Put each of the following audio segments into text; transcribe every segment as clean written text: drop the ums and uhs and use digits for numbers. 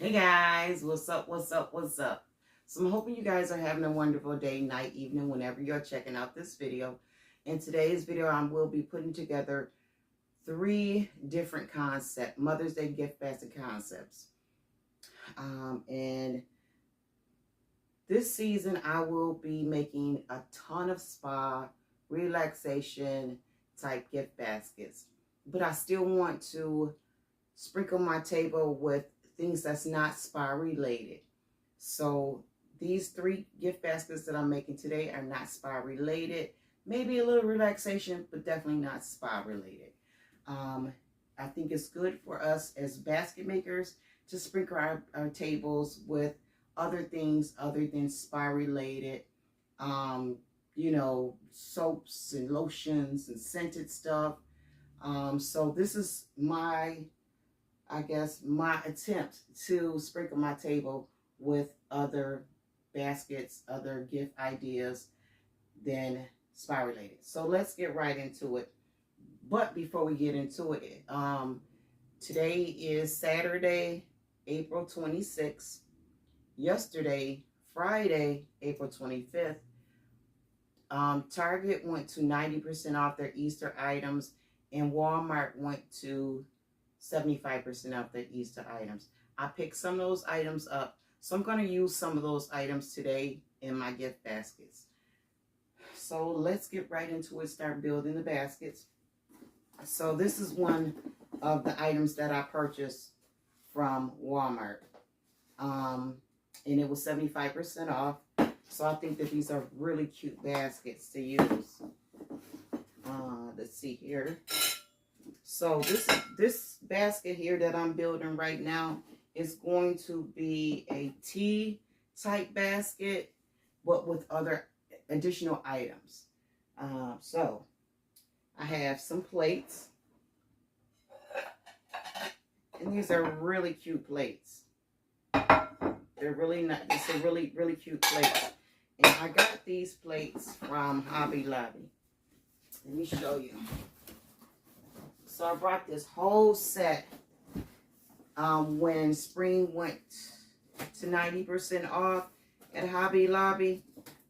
Hey guys, what's up, what's up, what's up? So I'm hoping you guys are having a wonderful day, night, evening, whenever you're checking out this video. In today's video, I will be putting together 3 different Mother's Day gift basket concepts. And this season, I will be making a ton of spa, relaxation type gift baskets. But I still want to sprinkle my table with things that's not spa related. So these 3 gift baskets that I'm making today are not spa related. Maybe a little relaxation, but definitely not spa related. I think it's good for us as basket makers to sprinkle our tables with other things other than spa related. You know, soaps and lotions and scented stuff. So this is my attempt to sprinkle my table with other baskets, other gift ideas than spa related. So let's get right into it. But before we get into it, today is Saturday, April 26th. Yesterday, Friday, April 25th, Target went to 90% off their Easter items, and Walmart went to 75% off their Easter items. I picked some of those items up, so I'm going to use some of those items today in my gift baskets. So let's get right into it, start building the baskets. So this is one of the items that I purchased from Walmart. And it was 75% off. So I think that these are really cute baskets to use. Let's see here. So this basket here that I'm building right now is going to be a tea type basket, but with other additional items. So I have some plates, and these are really cute plates. They're really nice. It's a really, really cute plate. And I got these plates from Hobby Lobby. Let me show you. So I brought this whole set when spring went to 90% off at Hobby Lobby.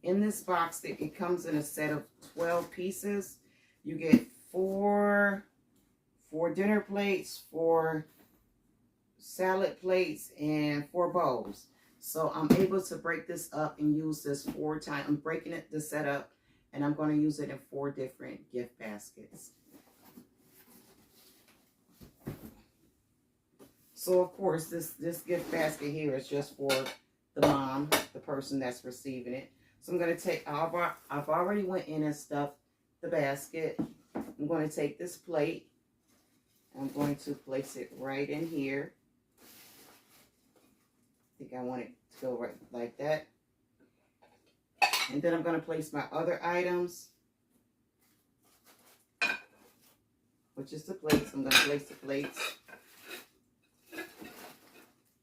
In this box, it comes in a set of 12 pieces. You get 4 dinner plates, 4 salad plates, and 4 bowls. So I'm able to break this up and use this 4 times. I'm breaking the set up, and I'm going to use it in 4 different gift baskets. So of course, this gift basket here is just for the mom, the person that's receiving it. So I'm going to take, I've already went in and stuffed the basket. I'm going to take this plate. I'm going to place it right in here. I think I want it to go right like that. And then I'm going to place my other items, which is the plates. I'm going to place the plates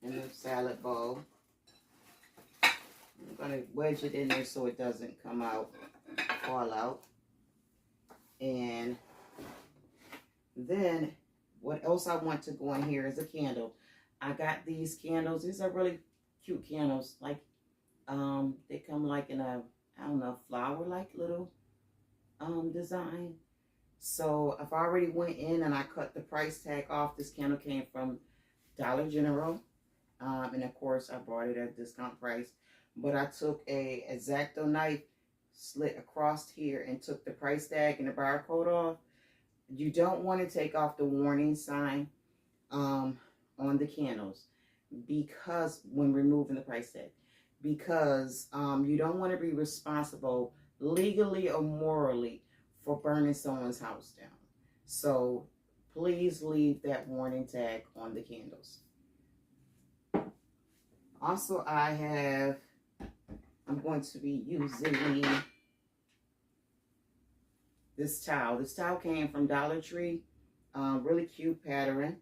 in the salad bowl. I'm going to wedge it in there so it doesn't come out, fall out. And then what else I want to go in here is a candle. I got these candles. These are really cute candles. Like, they come like in a, I don't know, flower-like little design. So I've already went in and I cut the price tag off. This candle came from Dollar General. And of course, I bought it at a discount price. But I took a X-Acto knife, slit across here, and took the price tag and the barcode off. You don't want to take off the warning sign on the candles, because when removing the price tag, because you don't want to be responsible legally or morally for burning someone's house down. So please leave that warning tag on the candles. Also, I'm going to be using this towel. This towel came from Dollar Tree. Really cute pattern.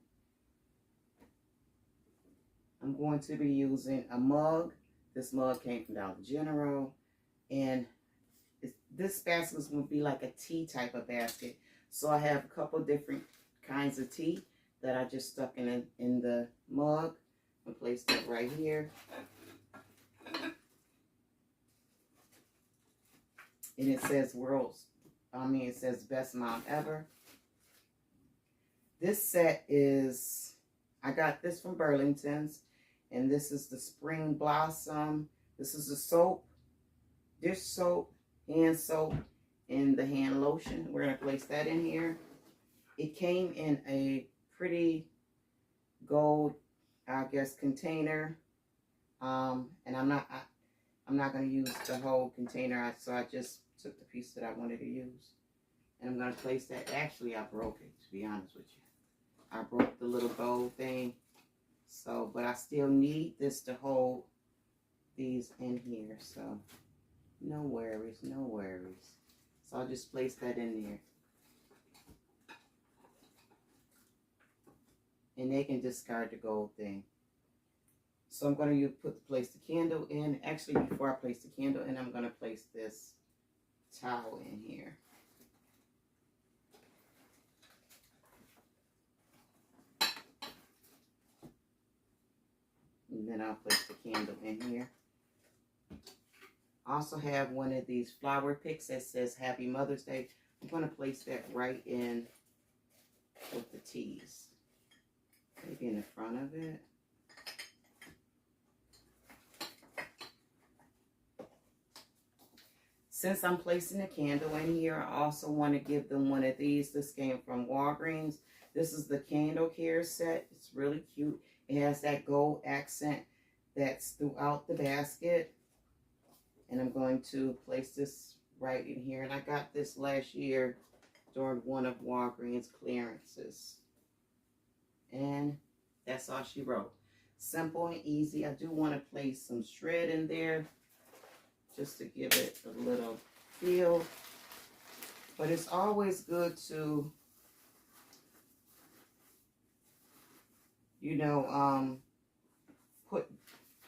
I'm going to be using a mug. This mug came from Dollar General. And this basket is going to be like a tea type of basket. So I have a couple different kinds of tea that I just stuck in the mug. I'll place that right here. And it says it says best mom ever. This set is, I got this from Burlington's. And this is the Spring Blossom. This is the soap, dish soap, hand soap, and the hand lotion. We're going to place that in here. It came in a pretty gold, I guess, container. And I'm not going to use the whole container. So I just took the piece that I wanted to use. And I'm going to place that. Actually, I broke it, to be honest with you. I broke the little gold thing. So, but I still need this to hold these in here. So, no worries, no worries. So, I'll just place that in there. And they can discard the gold thing. So, I'm going to place the candle in. Actually, before I place the candle in, I'm going to place this towel in here. And then I'll place the candle in here. I also have one of these flower picks that says Happy Mother's Day. I'm going to place that right in with the teas. Maybe in the front of it. Since I'm placing a candle in here, I also want to give them one of these. This came from Walgreens. This is the Candle Care set. It's really cute. It has that gold accent that's throughout the basket. And I'm going to place this right in here. And I got this last year during one of Walgreens clearances. And that's all she wrote. Simple and easy. I do want to place some shred in there just to give it a little feel. But it's always good to, you know, put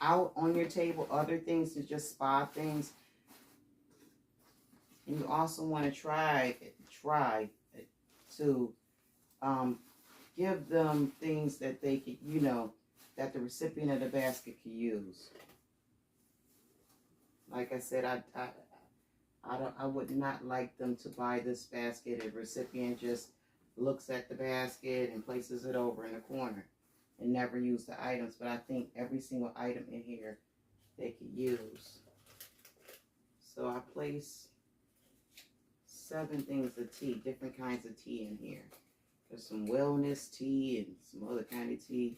out on your table other things to just spa things. And you also want to try to give them things that they could, you know, that the recipient of the basket could use. Like I said, I would not like them to buy this basket if the recipient just looks at the basket and places it over in the corner and never use the items. But I think every single item in here they could use. So I place 7 things of tea, different kinds of tea in here. There's some wellness tea and some other kind of tea.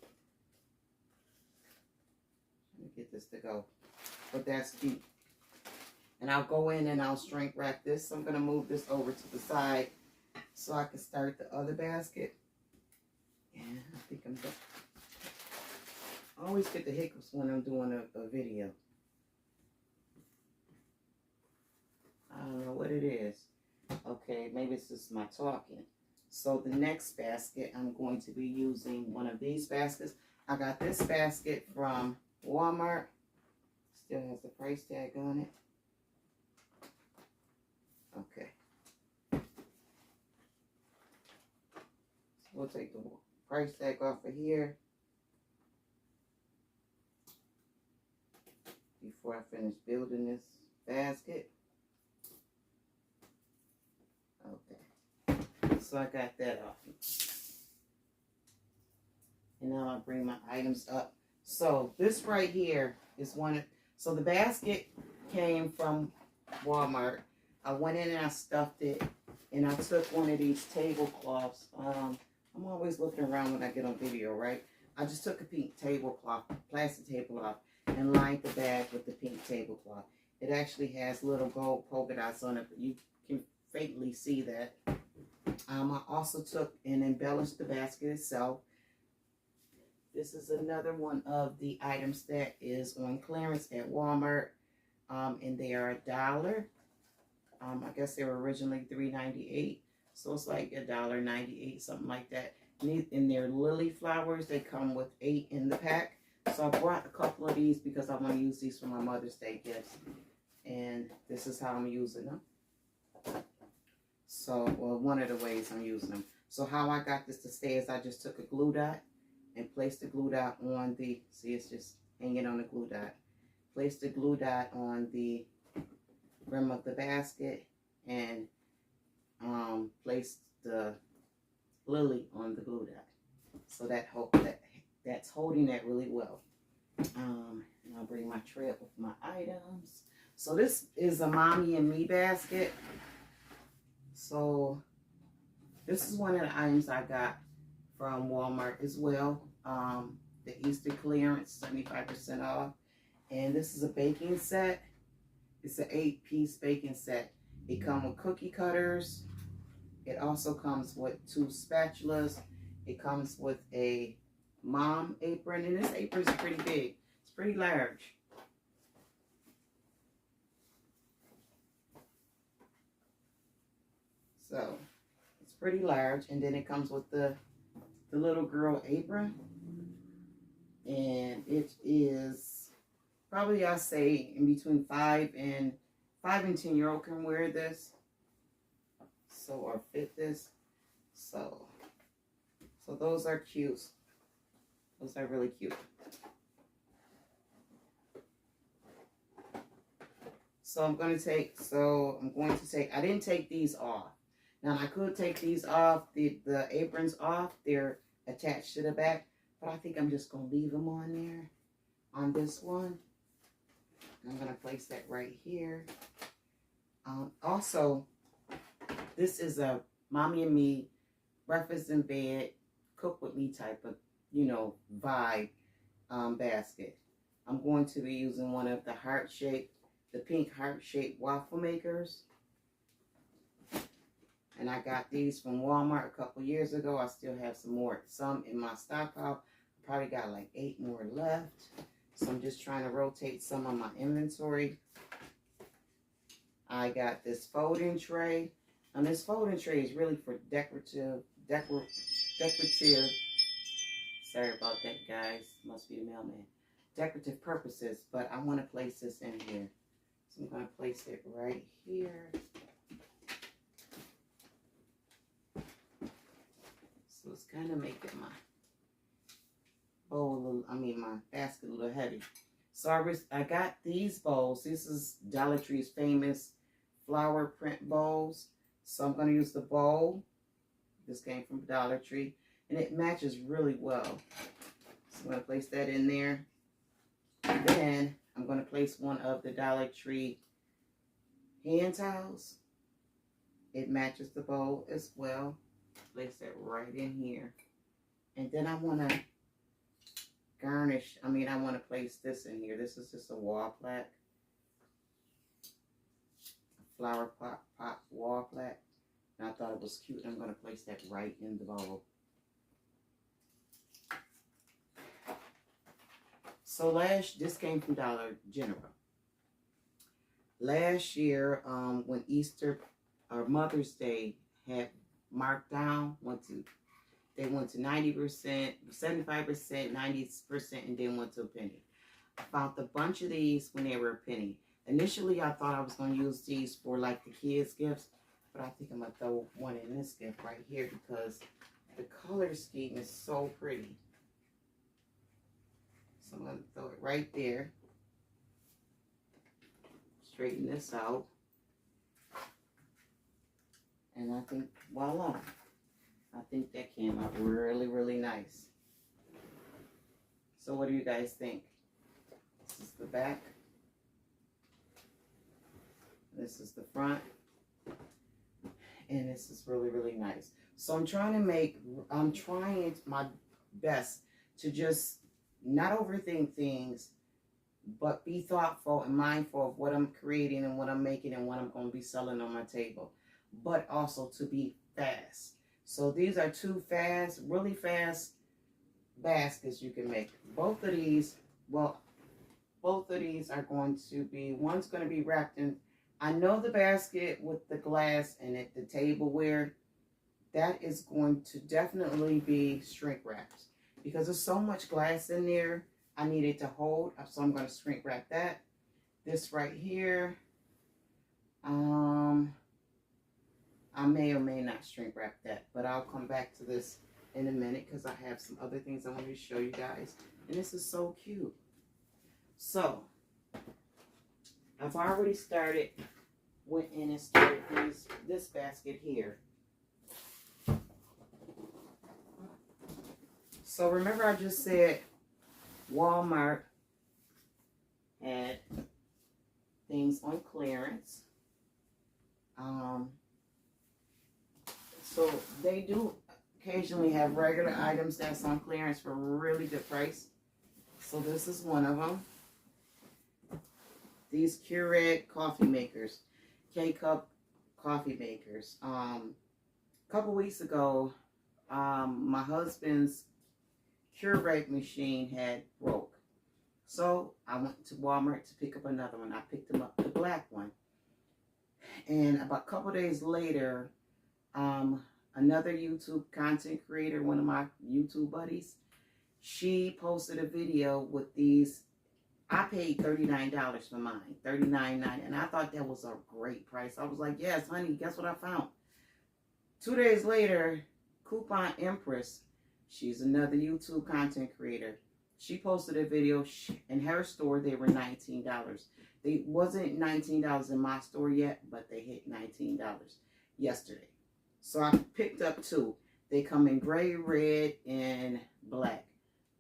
Let me get this to go. But that's cute. And I'll go in and I'll shrink wrap this. I'm going to move this over to the side so I can start the other basket. And I think I'm done. I always get the hiccups when I'm doing a video. I don't know what it is. Okay, maybe it's just my talking. So the next basket, I'm going to be using one of these baskets. I got this basket from Walmart. Still has the price tag on it. Okay. So we'll take the price tag off of here before I finish building this basket. Okay. So I got that off. And now I'll bring my items up. So this right here is one. So the basket came from Walmart. I went in and I stuffed it, and I took one of these tablecloths. I'm always looking around when I get on video, right? I just took a pink tablecloth, plastic tablecloth, and lined the bag with the pink tablecloth. It actually has little gold polka dots on it, but you can faintly see that. I also took and embellished the basket itself. This is another one of the items that is on clearance at Walmart, and they are $1. I guess they were originally $3.98, so it's like $1.98, something like that. And they're lily flowers. They come with 8 in the pack. So I brought a couple of these because I want to use these for my Mother's Day gifts. And this is how I'm using them. So, well, one of the ways I'm using them. So how I got this to stay is I just took a glue dot and place the glue dot on the, see it's just hanging on the glue dot. Place the glue dot on the rim of the basket and place the lily on the glue dot. So that's holding that really well. And I'll bring my tray up with my items. So this is a Mommy and Me basket. So this is one of the items I got from Walmart as well. The Easter clearance, 75% off. And this is a baking set. It's an 8-piece baking set. It comes with cookie cutters. It also comes with 2 spatulas. It comes with a mom apron, and this apron is pretty big. It's pretty large. So it's pretty large, and then it comes with the little girl apron, and it is probably, I say, in between 5 and 10-year-old can wear this. So, or fit this. So those are cute. Those are really cute. So I'm going to take, I didn't take these off. Now I could take these off, the aprons off. They're attached to the back. But I think I'm just going to leave them on there, on this one. I'm going to place that right here. Also, this is a Mommy and Me breakfast in bed, cook with me type of, vibe basket. I'm going to be using one of the pink heart-shaped waffle makers. And I got these from Walmart a couple years ago. I still have some in my stockpile. Probably got like 8 more left. So I'm just trying to rotate some of my inventory. I got this folding tray. And this folding tray is really for decorative. Sorry about that, guys. Must be the mailman. Decorative purposes. But I want to place this in here. So I'm going to place it right here. So it's kind of making my my basket a little heavy. So I got these bowls. This is Dollar Tree's famous flower print bowls. So I'm going to use the bowl. This came from Dollar Tree. And it matches really well. So I'm going to place that in there. And then I'm going to place one of the Dollar Tree hand towels. It matches the bowl as well. Place that right in here. And then I want to garnish. I want to place this in here. This is just a wall plaque. A flower pot wall plaque. And I thought it was cute. I'm going to place that right in the bowl. So this came from Dollar General. Last year, when Easter or Mother's Day had marked down, they went to 90%, 75%, 90%, and then went to a penny. I found a bunch of these when they were a penny. Initially, I thought I was going to use these for like the kids' gifts, but I think I'm going to throw one in this gift right here because the color scheme is so pretty. So I'm going to throw it right there. Straighten this out. And I think, voila. I think that came out really, really nice. So what do you guys think? This is the back. This is the front. And this is really, really nice. So I'm trying my best to just not overthink things, but be thoughtful and mindful of what I'm creating and what I'm making and what I'm going to be selling on my table. But also to be fast. So these are 2 really fast baskets you can make. Both of these are going to be, one's going to be wrapped in, I know the basket with the glass in it, the tableware, that is going to definitely be shrink wrapped. Because there's so much glass in there, I need it to hold. So I'm going to shrink wrap that. This right here, I may or may not shrink wrap that, but I'll come back to this in a minute because I have some other things I want to show you guys. And this is so cute. So, I've already went in and started this basket here. So remember I just said Walmart had things on clearance. So they do occasionally have regular items that's on clearance for a really good price. So this is one of them. These Keurig coffee makers, K-Cup coffee makers. A couple weeks ago, my husband's Keurig machine had broke. So I went to Walmart to pick up another one. I picked him up the black one. And about a couple days later, another YouTube content creator, one of my YouTube buddies, she posted a video with these. I paid $39 for mine, $39.90, and I thought that was a great price. I was like, yes, honey, guess what I found? 2 days later, Coupon Empress, she's another YouTube content creator. She posted a video. In her store, they were $19. They wasn't $19 in my store yet, but they hit $19 yesterday. So I picked up two. They come in gray, red, and black.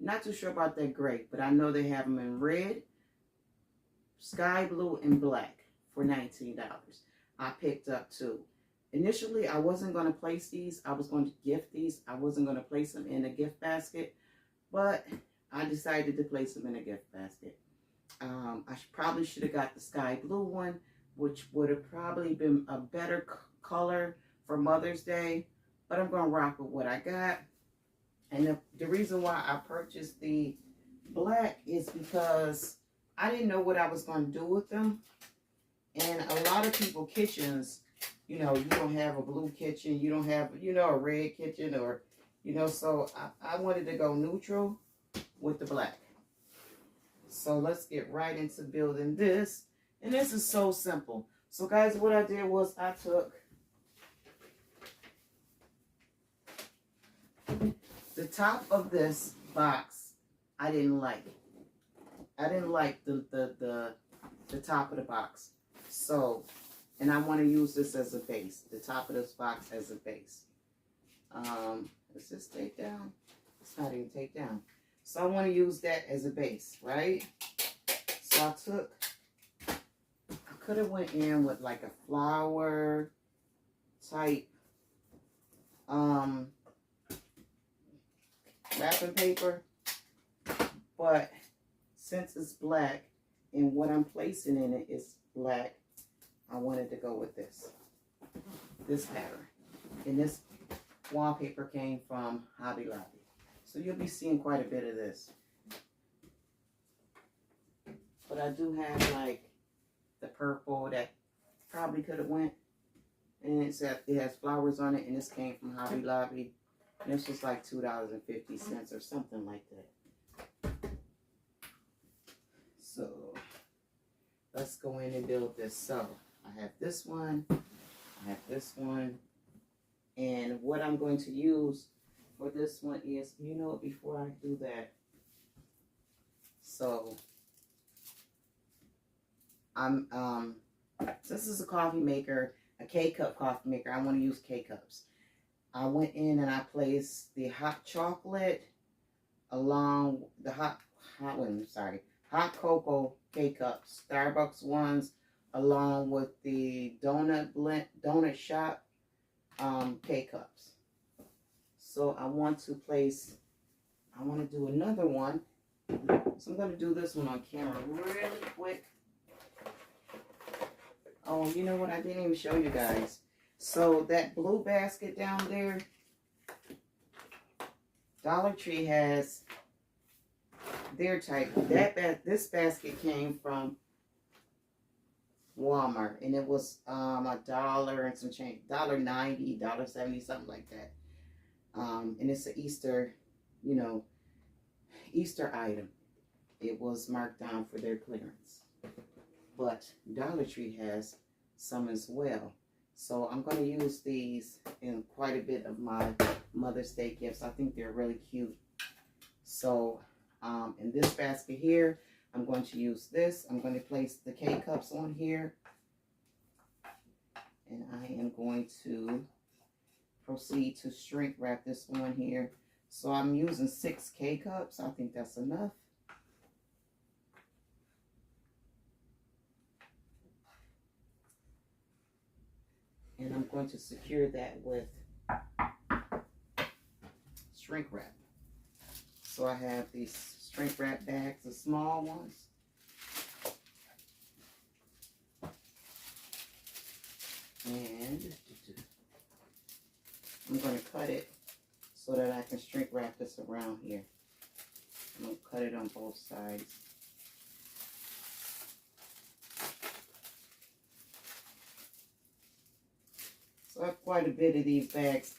Not too sure about that gray, but I know they have them in red, sky blue, and black for $19. I picked up two. Initially, I wasn't going to place these. I was going to gift these. I wasn't going to place them in a gift basket, but I decided to place them in a gift basket. I probably should have got the sky blue one, which would have probably been a better color for Mother's Day, but I'm going to rock with what I got. And the reason why I purchased the black is because I didn't know what I was going to do with them. And a lot of people kitchens, you know, you don't have a blue kitchen, you don't have, you know, a red kitchen, or, you know, so I wanted to go neutral with the black. So let's get right into building this. And this is so simple. So guys, what I did was I took the top of this box. I didn't like it. I didn't like the top of the box. So, and I want to use this as a base. The top of this box as a base. Does this take down? It's not even take down. So I want to use that as a base, right? So I could have went in with like a flower type wrapping paper, but since it's black and what I'm placing in it is black, I wanted to go with this pattern. And this wallpaper came from Hobby Lobby. So you'll be seeing quite a bit of this. But I do have like the purple that probably could have went. And it has flowers on it, and this came from Hobby Lobby. And this was like $2.50 or something like that. So let's go in and build this. So I have this one, I have this one, and what I'm going to use for this one is, you know what, before I do that, so this is a coffee maker, a K-cup coffee maker. I want to use K-cups. I went in and I placed the hot chocolate along the hot cocoa K-cups, Starbucks ones, along with the donut shop K-cups. So I want to do another one. So I'm going to do this one on camera really quick. Oh, you know what? I didn't even show you guys. So that blue basket down there, Dollar Tree has their type. This basket came from Walmart, and it was $1 and some change, $1.90, $1.70, something like that. And it's an Easter, you know, Easter item. It was marked down for their clearance. But Dollar Tree has some as well. So I'm going to use these in quite a bit of my Mother's Day gifts. I think they're really cute. So in this basket here, I'm going to use this. I'm going to place the K-cups on here. And I am going to proceed to shrink wrap this on here. So I'm using 6 K-cups. I think that's enough. And I'm going to secure that with shrink wrap. So I have these shrink wrap bags, the small ones. And I'm going to cut it so that I can shrink wrap this around here. I'm going to cut it on both sides. So I have quite a bit of these bags,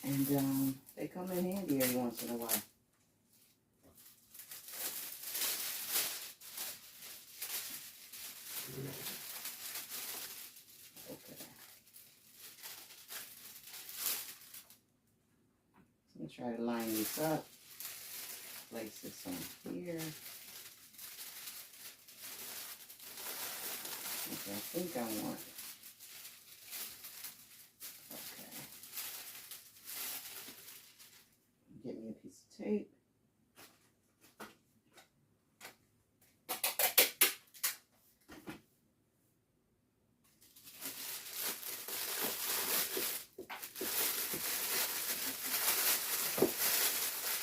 and they come in handy every once in a while. Okay. So I'm going to try to line these up. Place this on here. Okay, I think I want. Okay. Get me a piece of tape.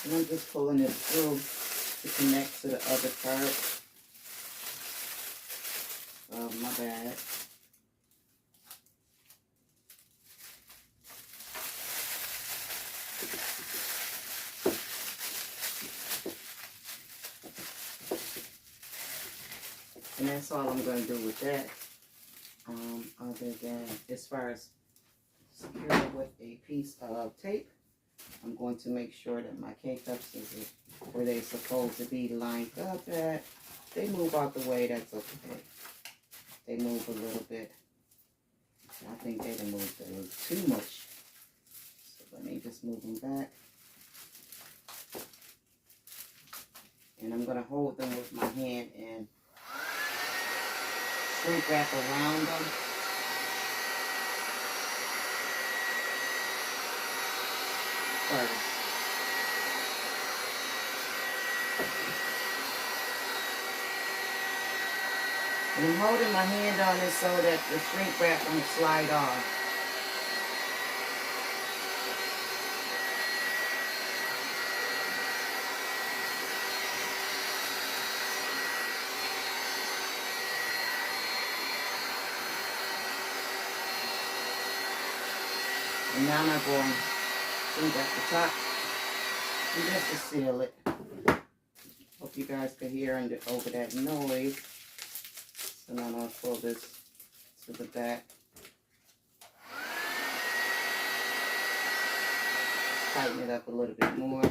And I'm just pulling it through to connect to the other part of my bag. And that's all I'm going to do with that. Other than as far as secure it with a piece of tape, I'm going to make sure that my K-cups is where they're supposed to be lined up at. They move out the way, that's okay. They move a little bit. I think they moved a little too much. So let me just move them back. And I'm going to hold them with my hand and shrink wrap around them. First. And I'm holding my hand on it so that the shrink wrap won't slide off. And now I'm going to shrink at the top and just to seal it. Hope you guys can hear over that noise. So now I'm going to pull this to the back. Tighten it up a little bit more.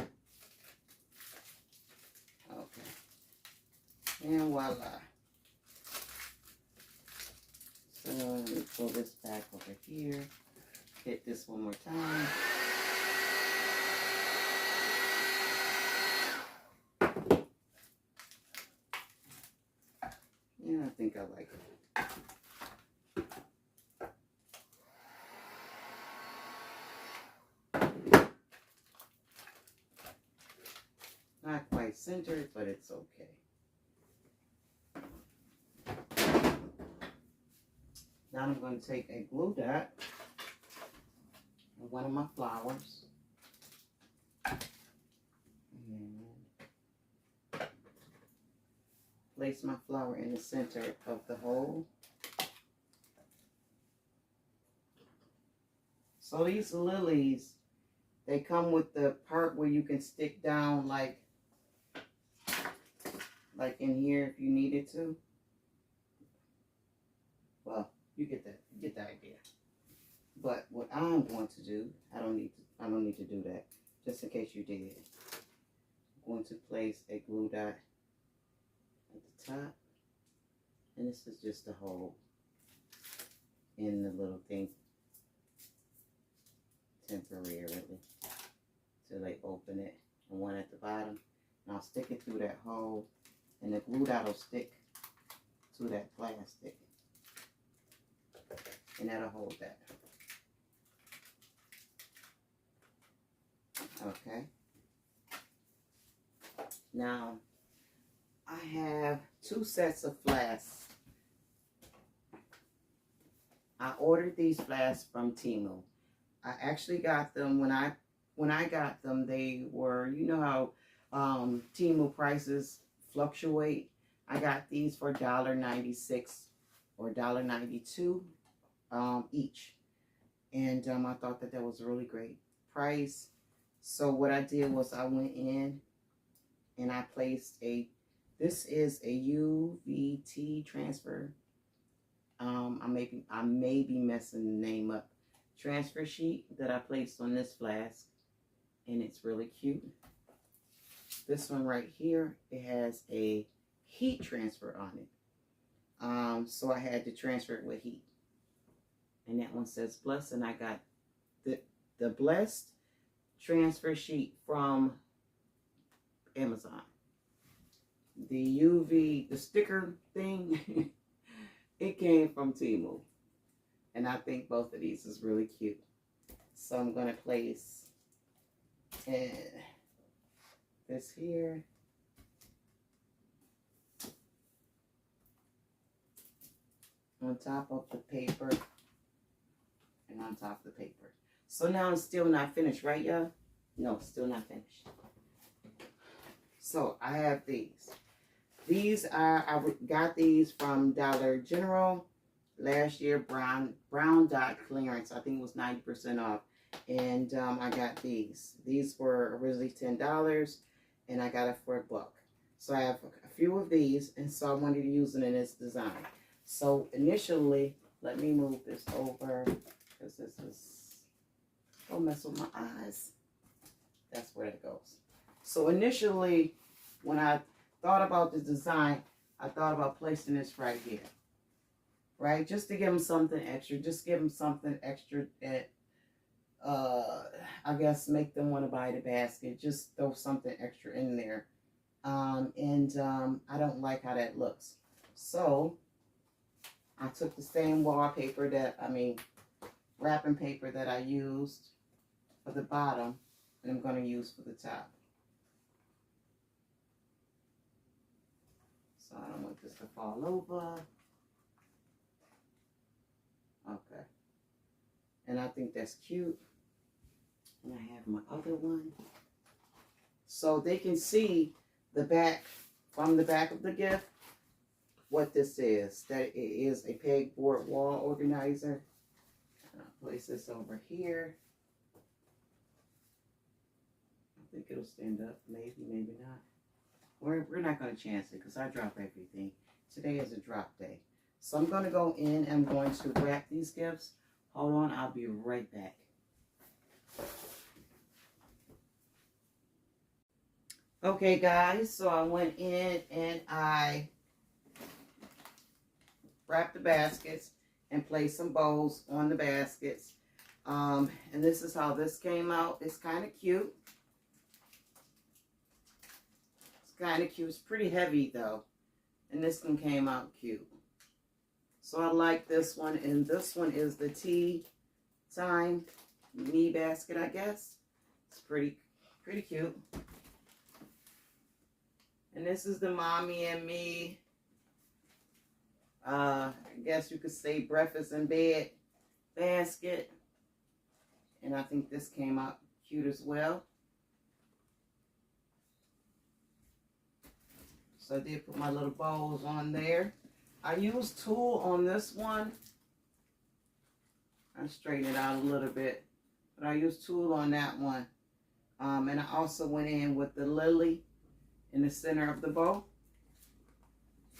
Okay. And voila. So let me pull this back over here. Hit this one more time. Yeah, I think I like it. Not quite centered, but it's okay. Now I'm going to take a glue dot and one of my flowers and place my flower in the center of the hole. So these lilies, they come with the part where you can stick down like in here if you needed to. Well, you get the idea. But what I'm going to do, I don't need to do that. Just in case you did. I'm going to place a glue dot at the top. And this is just a hole. in the little thing temporarily till they open it, and one at the bottom. And I'll stick it through that hole, and the glue dot will stick to that plastic, and that'll hold that. Okay. Now, I have 2 sets of flasks. I ordered these flasks from Temu. I actually got them when I got them. They were, you know how Temu prices fluctuate. I got these for $1.96 or $1.92 each, and I thought that was a really great price. So what I did was I went in and I placed this is a UVT transfer. I may be messing the name up. Transfer sheet that I placed on this flask, and it's really cute. This one right here, it has a heat transfer on it. So I had to transfer it with heat. And that one says Blessed, and I got the Blessed transfer sheet from Amazon. The sticker thing, it came from Temu. And I think both of these is really cute. So I'm going to place this here. On top of the paper. And on top of the paper. So now it's still not finished, right, y'all? No, still not finished. So I have these. These are, I got these from Dollar General last year, brown dot clearance. I think it was 90% off. And I got these. These were originally $10, and I got it for $1. So I have a few of these, and so I wanted to use it in this design. So initially, let me move this over, because this is, don't mess with my eyes. That's where it goes. So initially, when I thought about the design, I thought about placing this right here. Right? Just to give them something extra. Just give them something extra that, I guess, make them want to buy the basket. Just throw something extra in there. I don't like how that looks. So, I took the same wallpaper wrapping paper that I used for the bottom, and I'm going to use for the top. So I don't want this to fall over. Okay. And I think that's cute. And I have my other one. So they can see the back, from the back of the gift, what this is. That it is a pegboard wall organizer. And I'll place this over here. I think it'll stand up. Maybe, maybe not. We're not going to chance it because I drop everything. Today is a drop day. So I'm going to go in and I'm going to wrap these gifts. Hold on, I'll be right back. Okay, guys, so I went in and I wrapped the baskets and placed some bows on the baskets. And this is how this came out. It's kind of cute. Kind of cute. It's pretty heavy though, and this one came out cute. So I like this one, and this one is the tea time me basket, I guess. It's pretty cute. And this is the mommy and me, I guess you could say breakfast in bed basket. And I think this came out cute as well. So I did put my little bows on there. I used tulle on this one. I straightened it out a little bit. But I used tulle on that one. And I also went in with the lily in the center of the bow.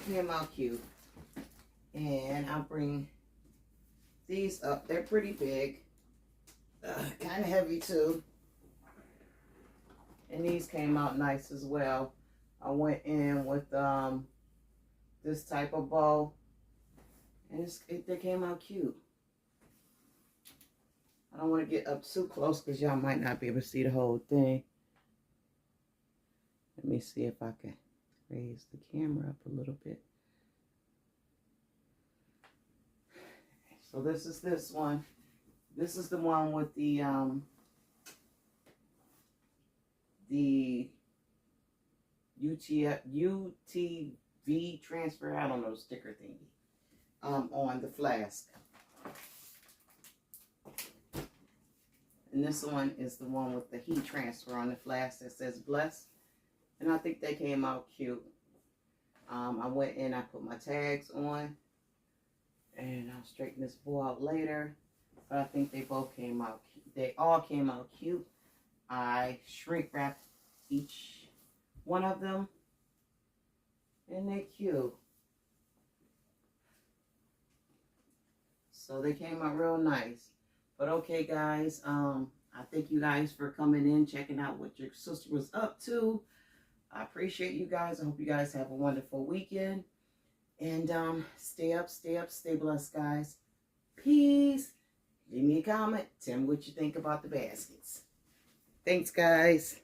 Came out cute. And I'll bring these up. They're pretty big. Kind of heavy too. And these came out nice as well. I went in with this type of bow, and they came out cute. I don't want to get up too close because y'all might not be able to see the whole thing. Let me see if I can raise the camera up a little bit. So this is this one. This is the one with the UTV transfer, I don't know, sticker thingy, on the flask. And this one is the one with the heat transfer on the flask that says blessed. And I think they came out cute. I went in, I put my tags on, and I'll straighten this bowl out later. But I think they both came out, they all came out cute. I shrink wrapped each one of them, and they're cute. So they came out real nice. But okay, guys, I thank you guys for coming in, checking out what your sister was up to. I appreciate you guys. I hope you guys have a wonderful weekend. And stay up, stay blessed, guys. Peace. Leave me a comment. Tell me what you think about the baskets. Thanks, guys.